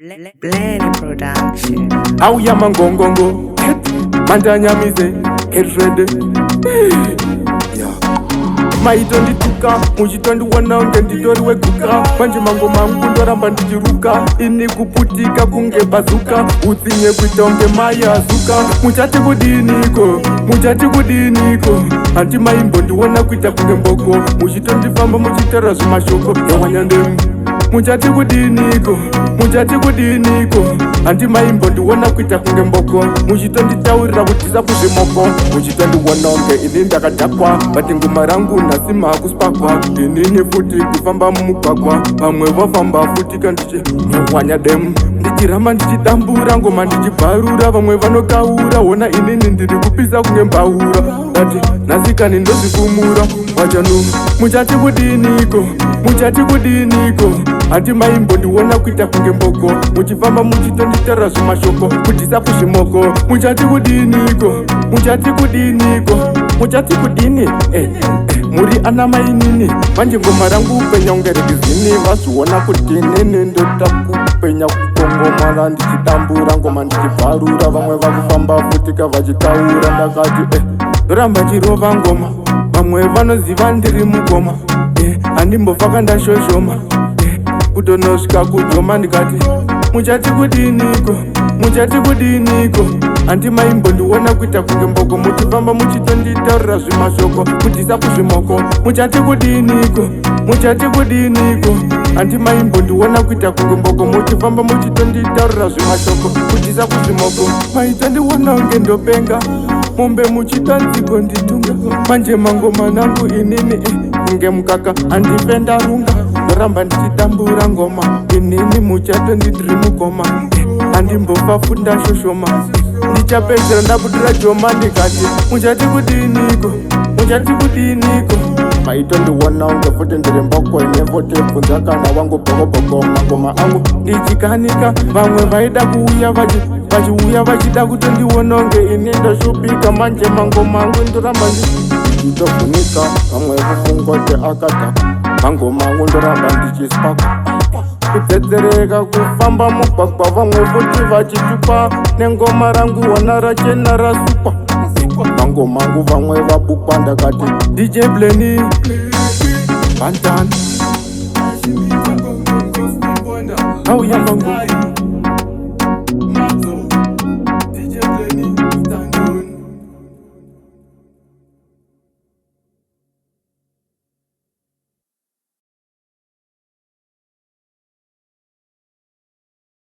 Blennie production. How ya mangongongo, Tanya mise, get ready. Yeah. Maitondi tuka, mujitondi wanange nditori wekuka. Manje mango mangu ndoramba ndichiruka. Ini kuputika kunge bazuka. Utsinye kwitonge maya azuka. Muchati kudiniko. Anti maimbo ndiwona kuita kunge mboko. Mujitondi famba muchitara zumashoko. Yawanyandemu. Muchati kudiniko. Anti maimbo ndiwona kuita kunge mboko. Mujitondi taurira kutisa kuzvimoko. Mujitondi wanange ini ndakadhakwa. Bati ngoma rangu nasima kuspakwa. Inini futi kufamba mumugwagwa. Vamwe vafamba futi kandichi nyawanya demu. Ndichiramba ndichidambura ngoma ndichibharura. Vamwe vanokaura wona inini ndiri kupisa kunge mbaura. Dati nasikani ndozvifumura. Wachanu muchati kudiniko. Anti maimbo ndiwona kuita kunge mboko. Muchifamba muchitonditara zvimashoko. Kutisa kuzvimoko. Muchati kudini. Muri ana mainini. Manje ngoma rangu upenya ungerekizini. Vazviona kuti nene ndota kupenya kukongomara. Ndichitambura ngoma ndichibharura. Vamwe vakufamba futika vachitaura. Ndakati ndoramba chirova ngoma. Vamwe vanoziva ndiri mugoma. Handimbofaka ndashoshoma. Kutonosvika kudhoma ndikati muchati kudiniko. Anti maimbo ndiwona kuita kunge mboko. Muchifamba muchitonditaurira zvimashoko. Kutisa kuzvimoko. Muchati kudiniko. Anti maimbo ndiwona kuita kunge mboko. Muchifamba muchitonditaurira zvimashoko. Kutisa kuzvimoko. Maitondiwona unge ndopenga. Mombe muchitanziko nditunga. Manje mangoma nangu inini kunge mukaka. Andifenda runga. Ndoramba ndichitambura ngoma. Inini muchato ndidiri mugoma. Andimbofa funda shoshoma. Ndichapedzera ndabudira joma ndikati muchati kudiniko. Maitondiwona unge futi ndiri mboko. Ine futi bvunza kana wangu bhokobhoko. Mangoma angu ndichikanika. Vamwe vaida kuuya vachiuya vachida kutondiwona unge ini ndoshupika. Manje mangoma angu ndoramba ndichitofunika. Vamwe kufungote akata. Mangoma angu ndoramba ndichispaka. Kudzedzereka kufamba mugwagwa. Vamwe futi vachitupa. Nengoma rangu wana rachena rasupa. Mangoma angu vamwe vabukwa. Ndakati DJ Blennie Bantan. How ya mango.